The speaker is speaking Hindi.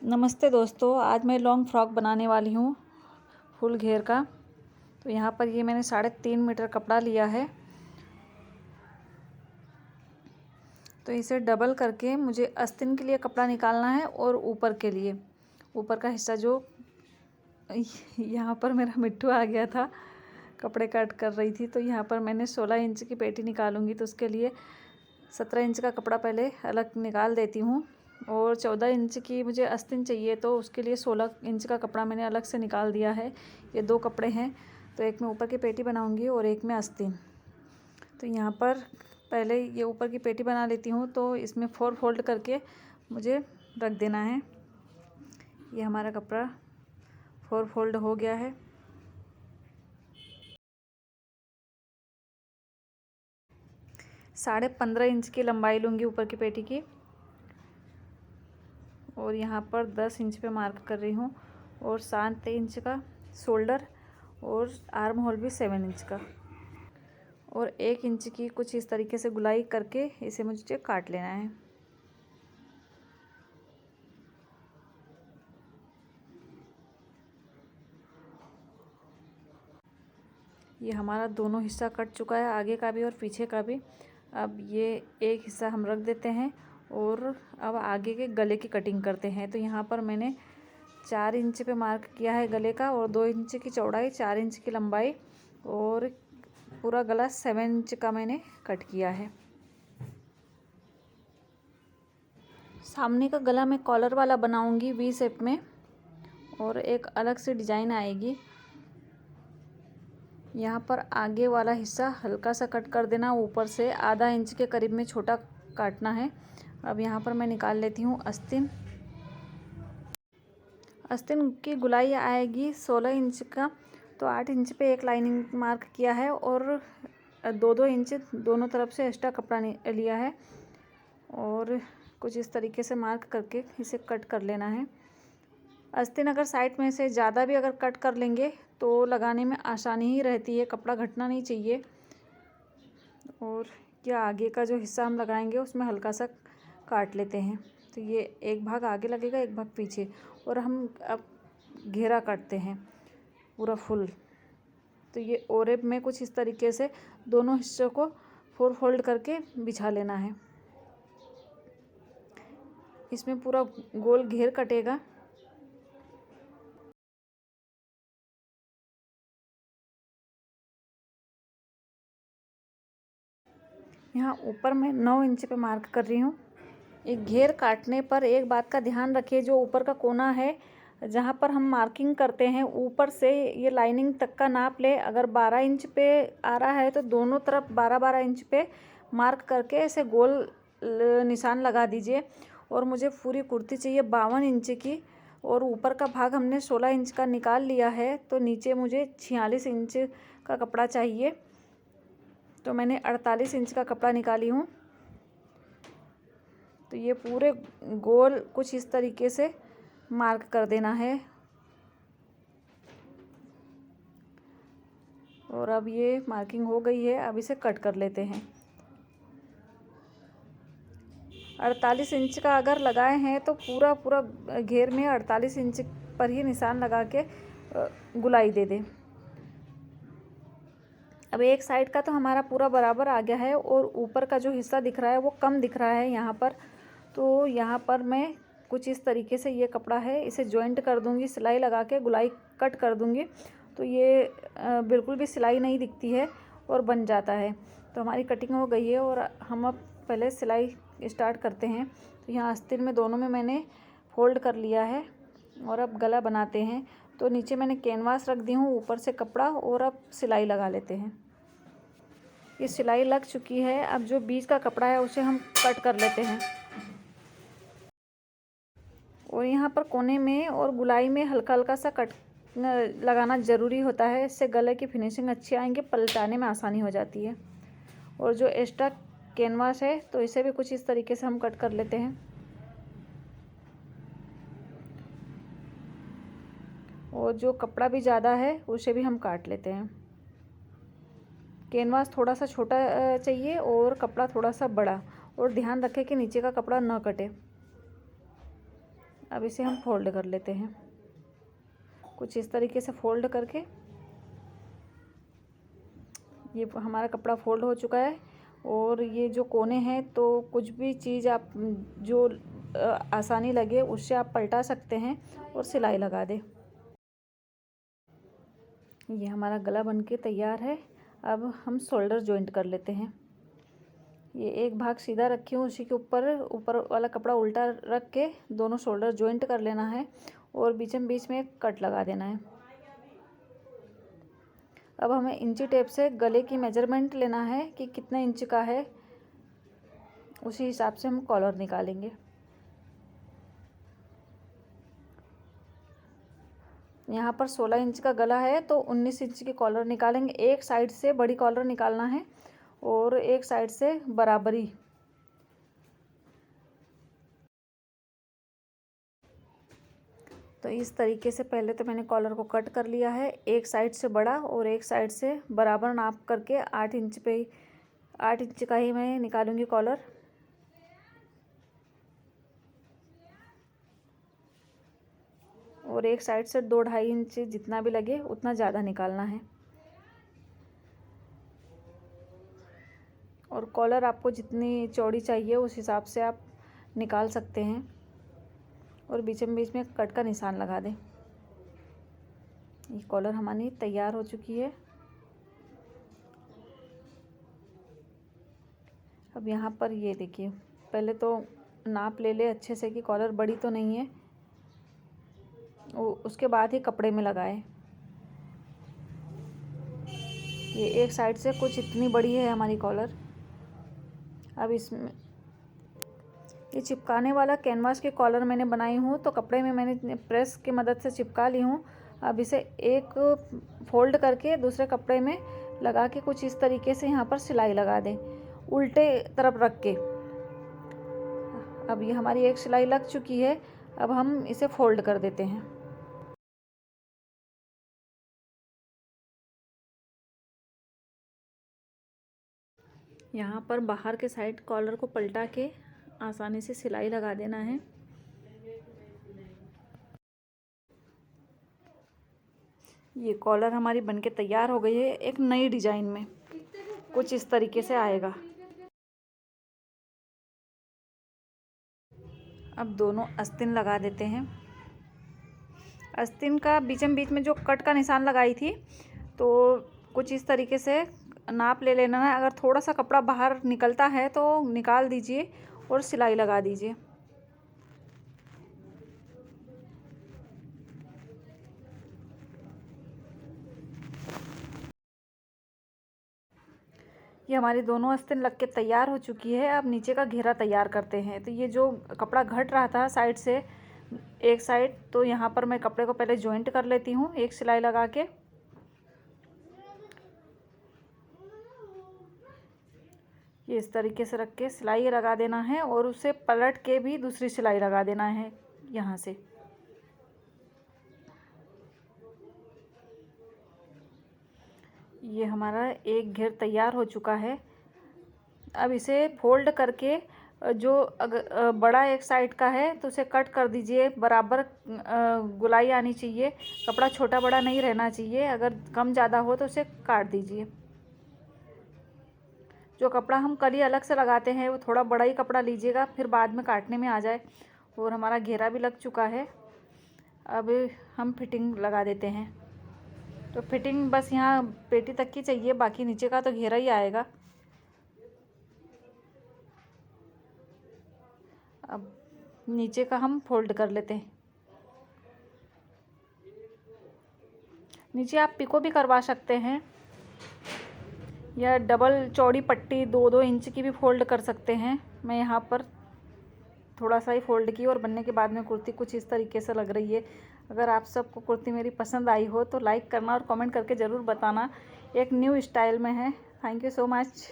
नमस्ते दोस्तों, आज मैं लॉन्ग फ्रॉक बनाने वाली हूँ फुल घेर का। तो यहाँ पर ये मैंने 3.5 मीटर कपड़ा लिया है। तो इसे डबल करके मुझे आस्तीन के लिए कपड़ा निकालना है और ऊपर के लिए ऊपर का हिस्सा जो यहाँ पर मेरा मिट्टू आ गया था, कपड़े कट कर रही थी। तो यहाँ पर मैंने 16 इंच की पेटी निकालूंगी, तो उसके लिए 17 इंच का कपड़ा पहले अलग निकाल देती हूँ और 14 इंच की मुझे आस्तीन चाहिए, तो उसके लिए 16 इंच का कपड़ा मैंने अलग से निकाल दिया है। ये 2 कपड़े हैं, तो एक में ऊपर की पेटी बनाऊंगी और एक में आस्तीन। तो यहाँ पर पहले ये ऊपर की पेटी बना लेती हूँ। तो इसमें 4 फोल्ड करके मुझे रख देना है। ये हमारा कपड़ा 4 फोल्ड हो गया है। साढ़े 15 इंच की लंबाई लूँगी ऊपर की पेटी की और यहाँ पर 10 इंच पे मार्क कर रही हूँ और 7 इंच का शोल्डर और आर्म होल भी 7 इंच का और 1 इंच की कुछ इस तरीके से गुलाई करके इसे मुझे काट लेना है। ये हमारा दोनों हिस्सा कट चुका है, आगे का भी और पीछे का भी। अब ये एक हिस्सा हम रख देते हैं और अब आगे के गले की कटिंग करते हैं। तो यहाँ पर मैंने 4 इंच पे मार्क किया है गले का और 2 इंच की चौड़ाई, 4 इंच की लंबाई और पूरा गला 7 इंच का मैंने कट किया है। सामने का गला मैं कॉलर वाला बनाऊंगी वी शेप में और एक अलग से डिजाइन आएगी। यहाँ पर आगे वाला हिस्सा हल्का सा कट कर देना, ऊपर से आधा इंच के करीब में छोटा काटना है। अब यहाँ पर मैं निकाल लेती हूँ आस्तीन। आस्तीन की गुलाई आएगी 16 इंच का, तो 8 इंच पे एक लाइनिंग मार्क किया है और 2-2 इंच दोनों तरफ से एक्स्ट्रा कपड़ा लिया है और कुछ इस तरीके से मार्क करके इसे कट कर लेना है। आस्तीन अगर साइड में से ज़्यादा भी अगर कट कर लेंगे तो लगाने में आसानी ही रहती है, कपड़ा घटना नहीं चाहिए। और यह आगे का जो हिस्सा हम लगाएंगे उसमें हल्का सा काट लेते हैं। तो ये एक भाग आगे लगेगा, एक भाग पीछे, और हम अब घेरा काटते हैं पूरा फुल। तो ये ओरेब में कुछ इस तरीके से दोनों हिस्सों को 4 फोल्ड करके बिछा लेना है। इसमें पूरा गोल घेर कटेगा। यहाँ ऊपर मैं 9 इंच पे मार्क कर रही हूँ। एक घेर काटने पर एक बात का ध्यान रखिए, जो ऊपर का कोना है जहाँ पर हम मार्किंग करते हैं ऊपर से ये लाइनिंग तक का नाप ले। अगर 12 इंच पे आ रहा है तो दोनों तरफ 12-12 इंच पे मार्क करके ऐसे गोल निशान लगा दीजिए। और मुझे पूरी कुर्ती चाहिए 52 इंच की और ऊपर का भाग हमने 16 इंच का निकाल लिया है, तो नीचे मुझे 46 इंच का कपड़ा चाहिए। तो मैंने 48 इंच का कपड़ा निकाली हूँ। तो ये पूरे गोल कुछ इस तरीके से मार्क कर देना है। और अब ये मार्किंग हो गई है, अब इसे कट कर लेते हैं। 48 इंच का अगर लगाए हैं तो पूरा पूरा घेर में 48 इंच पर ही निशान लगा के गुलाई दे दें। अब एक साइड का तो हमारा पूरा बराबर आ गया है और ऊपर का जो हिस्सा दिख रहा है वो कम दिख रहा है यहाँ पर। तो यहाँ पर मैं कुछ इस तरीके से, ये कपड़ा है, इसे जॉइंट कर दूँगी, सिलाई लगा के गुलाई कट कर दूँगी। तो ये बिल्कुल भी सिलाई नहीं दिखती है और बन जाता है। तो हमारी कटिंग हो गई है और हम अब पहले सिलाई स्टार्ट करते हैं। तो यहाँ आस्तीन में दोनों में मैंने फोल्ड कर लिया है और अब गला बनाते हैं। तो नीचे मैंने कैनवास रख दी हूँ, ऊपर से कपड़ा, और अब सिलाई लगा लेते हैं। ये सिलाई लग चुकी है। अब जो बीच का कपड़ा है उसे हम कट कर लेते हैं और यहाँ पर कोने में और गुलाई में हल्का हल्का सा कट लगाना ज़रूरी होता है। इससे गले की फिनिशिंग अच्छी आएंगे, पलटाने में आसानी हो जाती है। और जो एक्स्ट्रा कैनवास है तो इसे भी कुछ इस तरीके से हम कट कर लेते हैं। और जो कपड़ा भी ज़्यादा है उसे भी हम काट लेते हैं। कैनवास थोड़ा सा छोटा चाहिए और कपड़ा थोड़ा सा बड़ा, और ध्यान रखें कि नीचे का कपड़ा ना कटे। अब इसे हम फोल्ड कर लेते हैं, कुछ इस तरीके से फोल्ड करके। ये हमारा कपड़ा फोल्ड हो चुका है। और ये जो कोने हैं तो कुछ भी चीज़ आप जो आसानी लगे उससे आप पलटा सकते हैं और सिलाई लगा दें। ये हमारा गला बनके तैयार है। अब हम शोल्डर जॉइंट कर लेते हैं। ये एक भाग सीधा रखी हूँ, उसी के ऊपर वाला कपड़ा उल्टा रख के दोनों शोल्डर जॉइंट कर लेना है और बीचम बीच में एक कट लगा देना है। अब हमें इंची टेप से गले की मेजरमेंट लेना है कि कितने इंच का है, उसी हिसाब से हम कॉलर निकालेंगे। यहाँ पर 16 इंच का गला है तो 19 इंच की कॉलर निकालेंगे। एक साइड से बड़ी कॉलर निकालना है और एक साइड से बराबरी। तो इस तरीके से पहले तो मैंने कॉलर को कट कर लिया है, एक साइड से बड़ा और एक साइड से बराबर नाप करके 8 इंच पे 8 इंच का ही मैं निकालूंगी कॉलर। और एक साइड से 2-2.5 इंच जितना भी लगे उतना ज़्यादा निकालना है। और कॉलर आपको जितनी चौड़ी चाहिए उस हिसाब से आप निकाल सकते हैं। और बीचम बीच में कट का निशान लगा दें। ये कॉलर हमारी तैयार हो चुकी है। अब यहाँ पर ये देखिए, पहले तो नाप ले ले अच्छे से कि कॉलर बड़ी तो नहीं है, उसके बाद ही कपड़े में लगाए। ये एक साइड से कुछ इतनी बड़ी है हमारी कॉलर। अब इसमें ये चिपकाने वाला कैनवास की कॉलर मैंने बनाई हूँ तो कपड़े में मैंने प्रेस की मदद से चिपका ली हूँ। अब इसे एक फोल्ड करके दूसरे कपड़े में लगा के कुछ इस तरीके से यहाँ पर सिलाई लगा दें, उल्टे तरफ रख के। अब ये हमारी एक सिलाई लग चुकी है। अब हम इसे फोल्ड कर देते हैं। यहाँ पर बाहर के साइड कॉलर को पलटा के आसानी से सिलाई लगा देना है। ये कॉलर हमारी बनके तैयार हो गई है एक नई डिजाइन में, कुछ इस तरीके से आएगा। अब दोनों आस्तीन लगा देते हैं। आस्तीन का बीचम बीच में जो कट का निशान लगाई थी तो कुछ इस तरीके से नाप ले लेना है। अगर थोड़ा सा कपड़ा बाहर निकलता है तो निकाल दीजिए और सिलाई लगा दीजिए। ये हमारी दोनों आस्तीन लग के तैयार हो चुकी है। अब नीचे का घेरा तैयार करते हैं। तो ये जो कपड़ा घट रहा था साइड से एक साइड, तो यहाँ पर मैं कपड़े को पहले जॉइंट कर लेती हूँ एक सिलाई लगा के। ये इस तरीके से रख के सिलाई लगा देना है और उसे पलट के भी दूसरी सिलाई लगा देना है यहाँ से। ये हमारा एक घेर तैयार हो चुका है। अब इसे फोल्ड करके जो बड़ा एक साइड का है तो उसे कट कर दीजिए, बराबर गुलाई आनी चाहिए, कपड़ा छोटा बड़ा नहीं रहना चाहिए। अगर कम ज़्यादा हो तो उसे काट दीजिए। जो कपड़ा हम कली अलग से लगाते हैं वो थोड़ा बड़ा ही कपड़ा लीजिएगा, फिर बाद में काटने में आ जाए। और हमारा घेरा भी लग चुका है। अब हम फिटिंग लगा देते हैं। तो फिटिंग बस यहाँ पेटी तक की चाहिए, बाकी नीचे का तो घेरा ही आएगा। अब नीचे का हम फोल्ड कर लेते हैं। नीचे आप पिको भी करवा सकते हैं या डबल चौड़ी पट्टी 2-2 इंच की भी फोल्ड कर सकते हैं। मैं यहाँ पर थोड़ा सा ही फोल्ड की और बनने के बाद में कुर्ती कुछ इस तरीके से लग रही है। अगर आप सबको कुर्ती मेरी पसंद आई हो तो लाइक करना और कमेंट करके ज़रूर बताना। एक न्यू स्टाइल में है। Thank you so much.